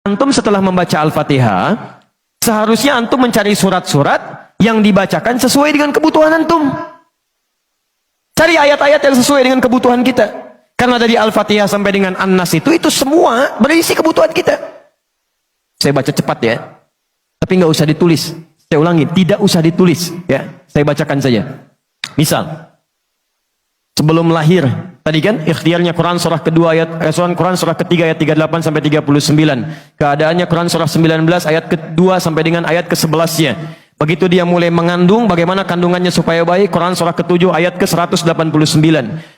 Antum setelah membaca Al-Fatihah, seharusnya antum mencari surat-surat yang dibacakan sesuai dengan kebutuhan antum. Cari ayat-ayat yang sesuai dengan kebutuhan kita. Karena dari Al-Fatihah sampai dengan An-Nas itu semua berisi kebutuhan kita. Saya baca cepat ya. Tapi nggak usah ditulis. Saya ulangi, tidak usah ditulis ya. Saya bacakan saja. Misal, sebelum lahir, tadi kan ikhtiarnya Quran surah kedua Quran surah ketiga ayat 38 sampai 39. Keadaannya Quran surah 19 ayat kedua sampai dengan ayat ke-11-nya. Begitu dia mulai mengandung, bagaimana kandungannya supaya baik, Quran surah ke-7 ayat ke-189.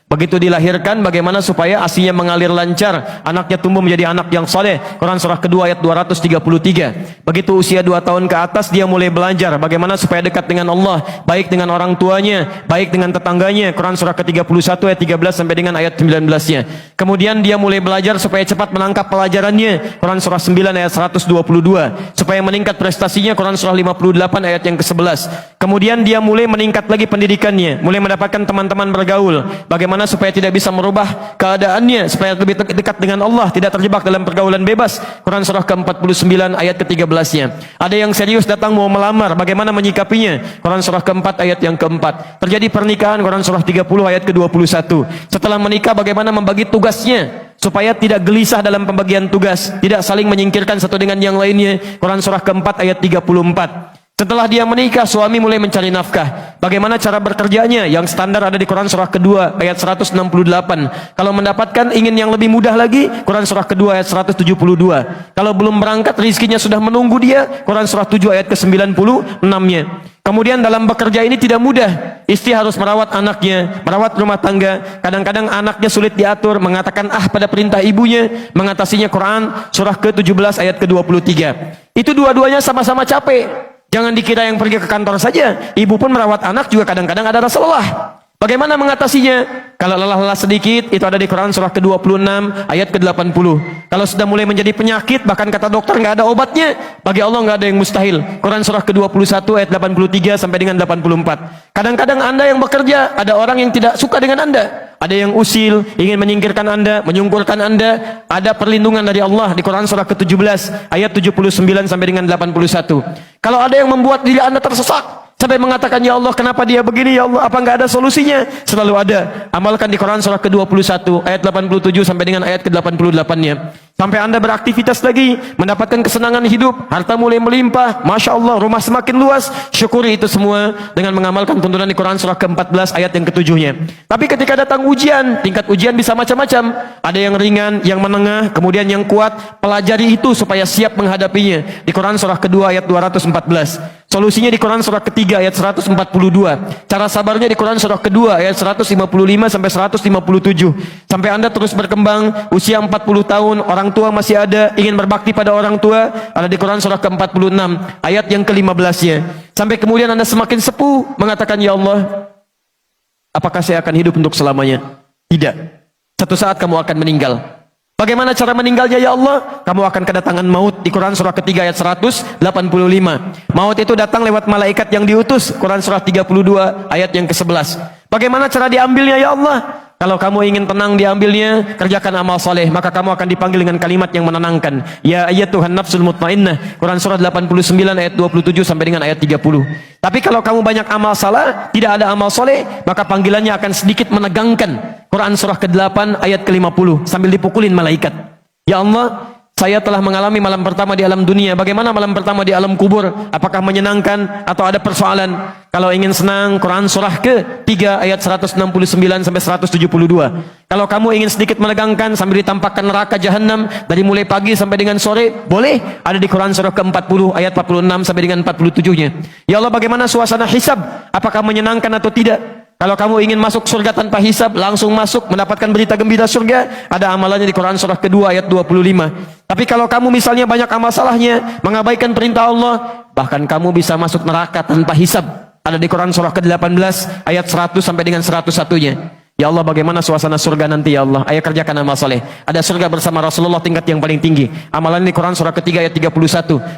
Begitu dilahirkan, bagaimana supaya ASI-nya mengalir lancar, anaknya tumbuh menjadi anak yang saleh, Quran surah ke-2 ayat 233. Begitu usia 2 tahun ke atas, dia mulai belajar bagaimana supaya dekat dengan Allah, baik dengan orang tuanya, baik dengan tetangganya, Quran surah ke-31 ayat 13 sampai dengan ayat 19-nya. Kemudian dia mulai belajar supaya cepat menangkap pelajarannya, Quran surah 9 ayat 122. Supaya meningkat prestasinya, Quran surah 58 ayat yang ke-11. Kemudian dia mulai meningkat lagi pendidikannya, mulai mendapatkan teman-teman bergaul, bagaimana supaya tidak bisa merubah keadaannya, supaya lebih dekat dengan Allah, tidak terjebak dalam pergaulan bebas, Quran surah ke-49 ayat ke-13-nya. Ada yang serius datang mau melamar, bagaimana menyikapinya, Quran surah ke-4 ayat yang ke-4. Terjadi pernikahan, Quran surah 30 ayat ke-21. Setelah menikah, bagaimana membagi tugasnya supaya tidak gelisah dalam pembagian tugas, tidak saling menyingkirkan satu dengan yang lainnya, Quran surah ke-4 ayat 34. Setelah dia menikah, suami mulai mencari nafkah. Bagaimana cara bekerjanya? Yang standar ada di Quran surah kedua ayat 168. Kalau mendapatkan ingin yang lebih mudah lagi, Quran surah kedua ayat 172. Kalau belum berangkat, rizkinya sudah menunggu dia, Quran surah 7 ayat ke-96-nya. Kemudian dalam bekerja ini tidak mudah. Istri harus merawat anaknya, merawat rumah tangga. Kadang-kadang anaknya sulit diatur, mengatakan pada perintah ibunya, mengatasinya Quran surah ke-17 ayat ke-23. Itu dua-duanya sama-sama capek. Jangan dikira yang pergi ke kantor saja. Ibu pun merawat anak juga kadang-kadang ada rasa lelah. Bagaimana mengatasinya? Kalau lelah-lelah sedikit, itu ada di Quran surah ke-26 ayat ke-80. Kalau sudah mulai menjadi penyakit, bahkan kata dokter nggak ada obatnya, bagi Allah nggak ada yang mustahil. Quran surah ke-21 ayat 83 sampai dengan 84. Kadang-kadang Anda yang bekerja, ada orang yang tidak suka dengan Anda. Ada yang usil, ingin menyingkirkan Anda, menyungkurkan Anda. Ada perlindungan dari Allah di Quran surah ke-17 ayat 79 sampai dengan 81. Kalau ada yang membuat diri Anda tersesat sampai mengatakan, ya Allah kenapa dia begini, ya Allah apa nggak ada solusinya, selalu ada. Amalkan di Quran surah ke-21 ayat 87 sampai dengan ayat ke-88-nya. Sampai Anda beraktivitas lagi, mendapatkan kesenangan hidup, harta mulai melimpah, Masya Allah, rumah semakin luas, syukuri itu semua dengan mengamalkan tuntunan di Quran surah ke-14 ayat yang ke-7-nya. Tapi ketika datang ujian, tingkat ujian bisa macam-macam. Ada yang ringan, yang menengah, kemudian yang kuat. Pelajari itu supaya siap menghadapinya. Di Quran surah kedua ayat 214. Solusinya di Quran surah ketiga ayat 142. Cara sabarnya di Quran surah kedua ayat 155 sampai 157. Sampai Anda terus berkembang, usia 40 tahun, orang tua masih ada, ingin berbakti pada orang tua, ada di Quran surah ke-46 ayat yang ke-15-nya. Sampai kemudian Anda semakin sepuh, mengatakan, ya Allah, apakah saya akan hidup untuk selamanya? Tidak. Satu saat kamu akan meninggal. Bagaimana cara meninggalnya, ya Allah? Kamu akan kedatangan maut di Quran surah ketiga ayat 185. Maut itu datang lewat malaikat yang diutus, Quran surah 32 ayat yang ke-11. Bagaimana cara diambilnya, ya Allah? Kalau kamu ingin tenang diambilnya, kerjakan amal soleh, maka kamu akan dipanggil dengan kalimat yang menenangkan. Ya ayyatuhan nafsul mutmainnah, Quran surah 89 ayat 27 sampai dengan ayat 30. Tapi kalau kamu banyak amal salah, tidak ada amal soleh, maka panggilannya akan sedikit menegangkan. Quran surah ke-8 ayat ke-50 sambil dipukulin malaikat. Ya Allah, saya telah mengalami malam pertama di alam dunia. Bagaimana malam pertama di alam kubur? Apakah menyenangkan atau ada persoalan? Kalau ingin senang, Quran surah ke-3 ayat 169 sampai 172. Kalau kamu ingin sedikit menegangkan sambil ditampakkan neraka jahanam dari mulai pagi sampai dengan sore, boleh, ada di Quran surah ke-40 ayat 46 sampai dengan 47-nya. Ya Allah, bagaimana suasana hisab? Apakah menyenangkan atau tidak? Kalau kamu ingin masuk surga tanpa hisab, langsung masuk, mendapatkan berita gembira surga, ada amalannya di Quran surah kedua ayat 25. Tapi kalau kamu misalnya banyak amal salahnya, mengabaikan perintah Allah, bahkan kamu bisa masuk neraka tanpa hisab. Ada di Quran surah ke-18 ayat 100 sampai dengan 101-nya. Ya Allah, bagaimana suasana surga nanti ya Allah? Ayo kerjakan amal soleh. Ada surga bersama Rasulullah tingkat yang paling tinggi. Amalan ini Quran surah ketiga ayat 31,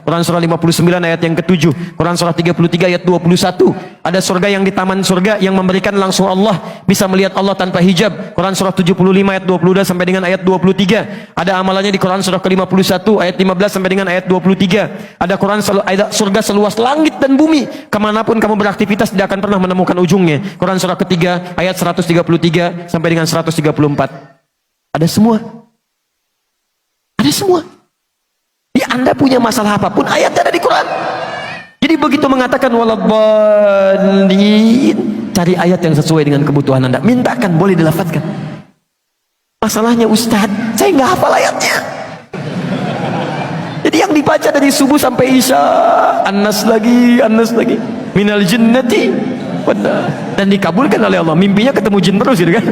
Quran surah 59 ayat yang ke-7, Quran surah 33 ayat 21. Ada surga yang di taman surga yang memberikan langsung Allah, bisa melihat Allah tanpa hijab. Quran surah 75 ayat 22 sampai dengan ayat 23. Ada amalannya di Quran surah ke-51 ayat 15 sampai dengan ayat 23. Ada ada surga seluas langit dan bumi. Kemanapun kamu beraktivitas tidak akan pernah menemukan ujungnya. Quran surah ketiga ayat 133 sampai dengan 134. Ada semua. Ada semua. Ya, Anda punya masalah apapun, ayatnya ada di Quran. Jadi begitu mengatakan waladdallin, cari ayat yang sesuai dengan kebutuhan Anda. Mintakan, boleh dilafadzkan. Masalahnya Ustaz, saya nggak hafal ayatnya. Jadi yang dibaca dari subuh sampai isya, An-Nas lagi, minal jinnati, dan dikabulkan oleh Allah. Mimpinya ketemu jin terus gitu kan.